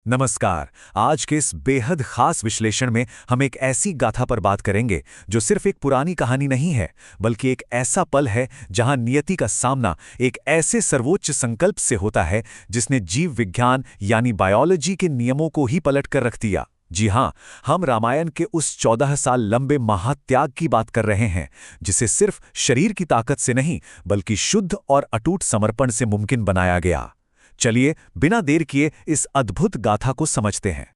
नमस्कार। आज के इस बेहद खास विश्लेषण में हम एक ऐसी गाथा पर बात करेंगे जो सिर्फ एक पुरानी कहानी नहीं है, बल्कि एक ऐसा पल है जहां नियति का सामना एक ऐसे सर्वोच्च संकल्प से होता है जिसने जीव विज्ञान यानी बायोलॉजी के नियमों को ही पलट कर रख दिया। जी हां, हम रामायण के उस 14 साल लंबे महात्याग की बात कर रहे हैं, जिसे सिर्फ शरीर की ताकत से नहीं बल्कि शुद्ध और अटूट समर्पण से मुमकिन बनाया गया। चलिए बिना देर किए इस अद्भुत गाथा को समझते हैं।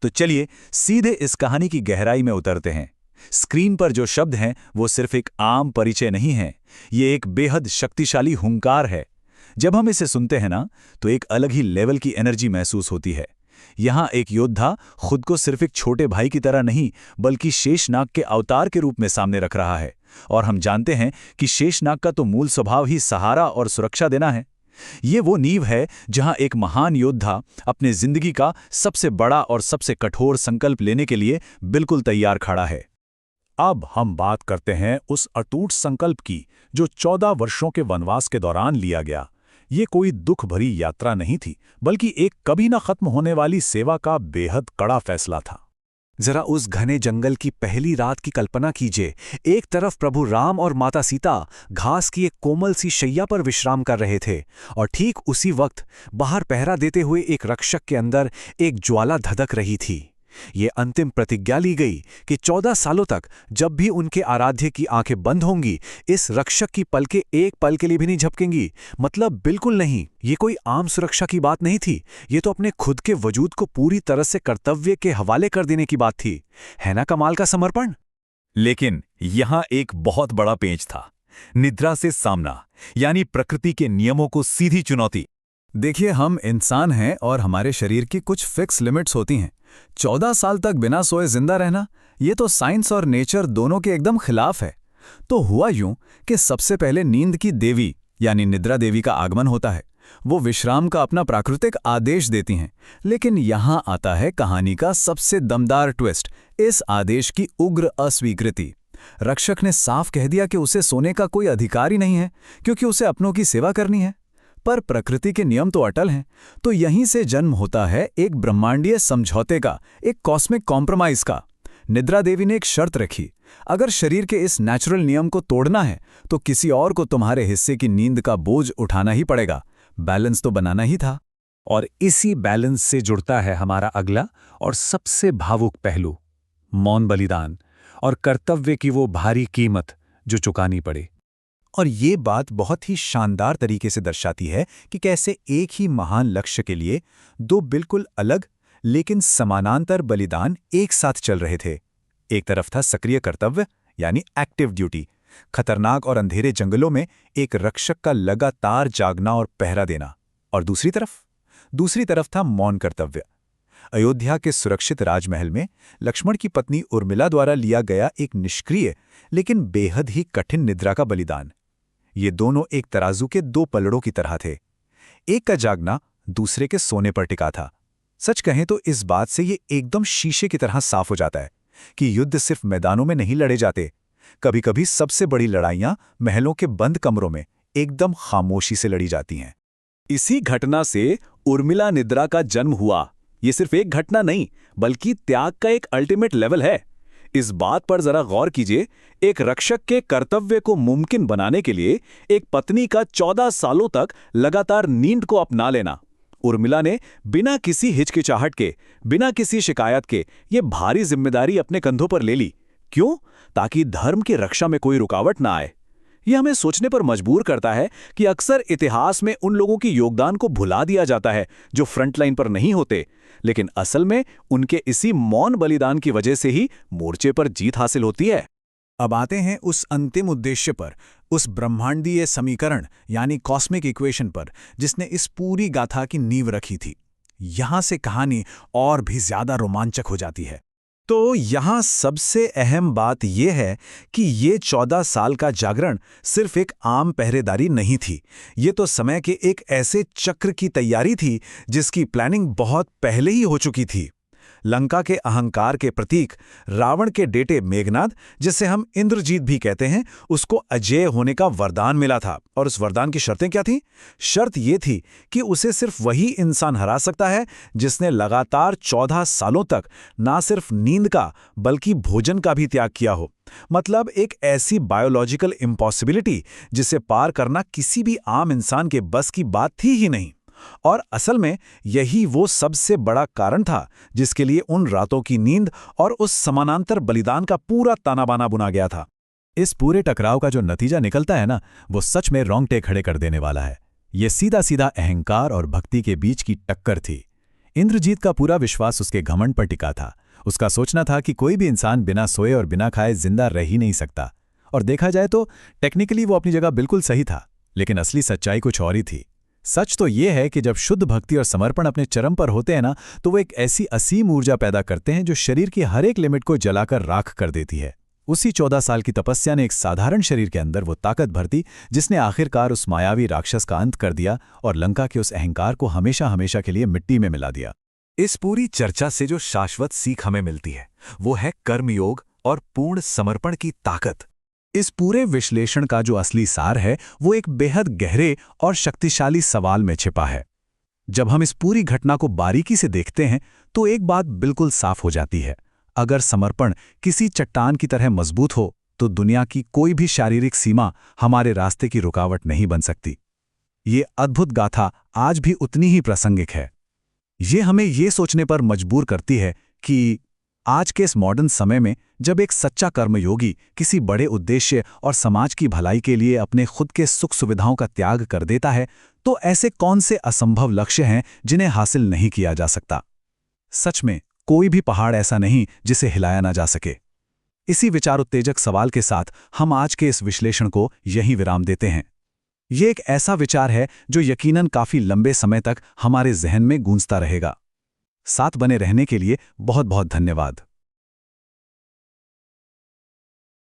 तो चलिए सीधे इस कहानी की गहराई में उतरते हैं। स्क्रीन पर जो शब्द हैं वो सिर्फ एक आम परिचय नहीं है, ये एक बेहद शक्तिशाली हुंकार है। जब हम इसे सुनते हैं ना, तो एक अलग ही लेवल की एनर्जी महसूस होती है। यहाँ एक योद्धा खुद को सिर्फ एक छोटे भाई की तरह नहीं, बल्कि शेषनाग के अवतार के रूप में सामने रख रहा है। और हम जानते हैं कि शेषनाग का तो मूल स्वभाव ही सहारा और सुरक्षा देना है। ये वो नींव है जहां एक महान योद्धा अपने जिंदगी का सबसे बड़ा और सबसे कठोर संकल्प लेने के लिए बिल्कुल तैयार खड़ा है। अब हम बात करते हैं उस अटूट संकल्प की जो 14 वर्षों के वनवास के दौरान लिया गया। ये कोई दुख भरी यात्रा नहीं थी, बल्कि एक कभी न खत्म होने वाली सेवा का बेहद कड़ा फैसला था। जरा उस घने जंगल की पहली रात की कल्पना कीजिए। एक तरफ प्रभु राम और माता सीता घास की एक कोमल सी शैया पर विश्राम कर रहे थे, और ठीक उसी वक्त बाहर पहरा देते हुए एक रक्षक के अंदर एक ज्वाला धधक रही थी। ये अंतिम प्रतिज्ञा ली गई कि 14 सालों तक जब भी उनके आराध्य की आंखें बंद होंगी, इस रक्षक की पलकें एक पल के लिए भी नहीं झपकेंगी। मतलब बिल्कुल नहीं, ये कोई आम सुरक्षा की बात नहीं थी। ये तो अपने खुद के वजूद को पूरी तरह से कर्तव्य के हवाले कर देने की बात थी। है ना कमाल का समर्पण? लेकिन यहां एक बहुत बड़ा पेंच था। निद्रा से सामना, यानी प्रकृति के नियमों को सीधी चुनौती। देखिए, हम इंसान हैं और हमारे शरीर की कुछ फिक्स लिमिट्स होती हैं। 14 साल तक बिना सोए जिंदा रहना, ये तो साइंस और नेचर दोनों के एकदम खिलाफ है। तो हुआ यूं कि सबसे पहले नींद की देवी यानी निद्रा देवी का आगमन होता है। वो विश्राम का अपना प्राकृतिक आदेश देती हैं। लेकिन यहां आता है कहानी का सबसे दमदार ट्विस्ट, इस आदेश की उग्र अस्वीकृति। रक्षक ने साफ कह दिया कि उसे सोने का कोई अधिकार ही नहीं है, क्योंकि उसे अपनों की सेवा करनी है। पर प्रकृति के नियम तो अटल हैं। तो यहीं से जन्म होता है एक ब्रह्मांडीय समझौते का, एक कॉस्मिक कॉम्प्रोमाइज का। निद्रा देवी ने एक शर्त रखी, अगर शरीर के इस नेचुरल नियम को तोड़ना है तो किसी और को तुम्हारे हिस्से की नींद का बोझ उठाना ही पड़ेगा। बैलेंस तो बनाना ही था। और इसी बैलेंस से जुड़ता है हमारा अगला और सबसे भावुक पहलू, मौन बलिदान और कर्तव्य की वो भारी कीमत जो चुकानी पड़े। और ये बात बहुत ही शानदार तरीके से दर्शाती है कि कैसे एक ही महान लक्ष्य के लिए दो बिल्कुल अलग लेकिन समानांतर बलिदान एक साथ चल रहे थे। एक तरफ था सक्रिय कर्तव्य यानी एक्टिव ड्यूटी, खतरनाक और अंधेरे जंगलों में एक रक्षक का लगातार जागना और पहरा देना। और दूसरी तरफ था मौन कर्तव्य, अयोध्या के सुरक्षित राजमहल में लक्ष्मण की पत्नी उर्मिला द्वारा लिया गया एक निष्क्रिय लेकिन बेहद ही कठिन निद्रा का बलिदान। ये दोनों एक तराजू के दो पलड़ों की तरह थे। एक का जागना दूसरे के सोने पर टिका था। सच कहें तो इस बात से ये एकदम शीशे की तरह साफ हो जाता है कि युद्ध सिर्फ मैदानों में नहीं लड़े जाते। कभी कभी सबसे बड़ी लड़ाइयां महलों के बंद कमरों में एकदम खामोशी से लड़ी जाती हैं। इसी घटना से उर्मिला निद्रा का जन्म हुआ। ये सिर्फ एक घटना नहीं, बल्कि त्याग का एक अल्टीमेट लेवल है। इस बात पर जरा गौर कीजिए, एक रक्षक के कर्तव्य को मुमकिन बनाने के लिए एक पत्नी का 14 सालों तक लगातार नींद को अपना लेना। उर्मिला ने बिना किसी हिचकिचाहट के, बिना किसी शिकायत के ये भारी जिम्मेदारी अपने कंधों पर ले ली। क्यों? ताकि धर्म की रक्षा में कोई रुकावट ना आए। यह हमें सोचने पर मजबूर करता है कि अक्सर इतिहास में उन लोगों की योगदान को भुला दिया जाता है जो फ्रंटलाइन पर नहीं होते, लेकिन असल में उनके इसी मौन बलिदान की वजह से ही मोर्चे पर जीत हासिल होती है। अब आते हैं उस अंतिम उद्देश्य पर, उस ब्रह्मांडीय समीकरण यानी कॉस्मिक इक्वेशन पर, जिसने इस पूरी गाथा की नींव रखी थी। यहां से कहानी और भी ज्यादा रोमांचक हो जाती है। तो यहाँ सबसे अहम बात यह है कि ये 14 साल का जागरण सिर्फ एक आम पहरेदारी नहीं थी। ये तो समय के एक ऐसे चक्र की तैयारी थी जिसकी प्लानिंग बहुत पहले ही हो चुकी थी। लंका के अहंकार के प्रतीक रावण के बेटे मेघनाद, जिसे हम इंद्रजीत भी कहते हैं, उसको अजेय होने का वरदान मिला था। और उस वरदान की शर्तें क्या थीं? शर्त ये थी कि उसे सिर्फ वही इंसान हरा सकता है जिसने लगातार 14 सालों तक ना सिर्फ नींद का बल्कि भोजन का भी त्याग किया हो। मतलब एक ऐसी बायोलॉजिकल इम्पॉसिबिलिटी जिसे पार करना किसी भी आम इंसान के बस की बात थी ही नहीं। और असल में यही वो सबसे बड़ा कारण था जिसके लिए उन रातों की नींद और उस समानांतर बलिदान का पूरा ताना-बाना बुना गया था। इस पूरे टकराव का जो नतीजा निकलता है ना, वो सच में रोंगटे खड़े कर देने वाला है। ये सीधा सीधा अहंकार और भक्ति के बीच की टक्कर थी। इंद्रजीत का पूरा विश्वास उसके घमंड पर टिका था। उसका सोचना था कि कोई भी इंसान बिना सोए और बिना खाए जिंदा रह ही नहीं सकता। और देखा जाए तो टेक्निकली वो अपनी जगह बिल्कुल सही था, लेकिन असली सच्चाई कुछ और ही थी। सच तो ये है कि जब शुद्ध भक्ति और समर्पण अपने चरम पर होते हैं ना, तो वो एक ऐसी असीम ऊर्जा पैदा करते हैं जो शरीर की हर एक लिमिट को जलाकर राख कर देती है। उसी 14 साल की तपस्या ने एक साधारण शरीर के अंदर वो ताकत भर दी जिसने आखिरकार उस मायावी राक्षस का अंत कर दिया और लंका के उस अहंकार को हमेशा हमेशा के लिए मिट्टी में मिला दिया। इस पूरी चर्चा से जो शाश्वत सीख हमें मिलती है वो है कर्मयोग और पूर्ण समर्पण की ताकत। इस पूरे विश्लेषण का जो असली सार है वो एक बेहद गहरे और शक्तिशाली सवाल में छिपा है। जब हम इस पूरी घटना को बारीकी से देखते हैं तो एक बात बिल्कुल साफ हो जाती है। अगर समर्पण किसी चट्टान की तरह मजबूत हो तो दुनिया की कोई भी शारीरिक सीमा हमारे रास्ते की रुकावट नहीं बन सकती। ये अद्भुत गाथा आज भी उतनी ही प्रासंगिक है। ये हमें ये सोचने पर मजबूर करती है कि आज के इस मॉडर्न समय में जब एक सच्चा कर्मयोगी किसी बड़े उद्देश्य और समाज की भलाई के लिए अपने खुद के सुख सुविधाओं का त्याग कर देता है, तो ऐसे कौन से असंभव लक्ष्य हैं जिन्हें हासिल नहीं किया जा सकता। सच में कोई भी पहाड़ ऐसा नहीं जिसे हिलाया ना जा सके। इसी विचार उत्तेजक सवाल के साथ हम आज के इस विश्लेषण को यहीं विराम देते हैं। ये एक ऐसा विचार है जो यकीनन काफी लंबे समय तक हमारे जहन में गूंजता रहेगा। साथ बने रहने के लिए बहुत बहुत धन्यवाद।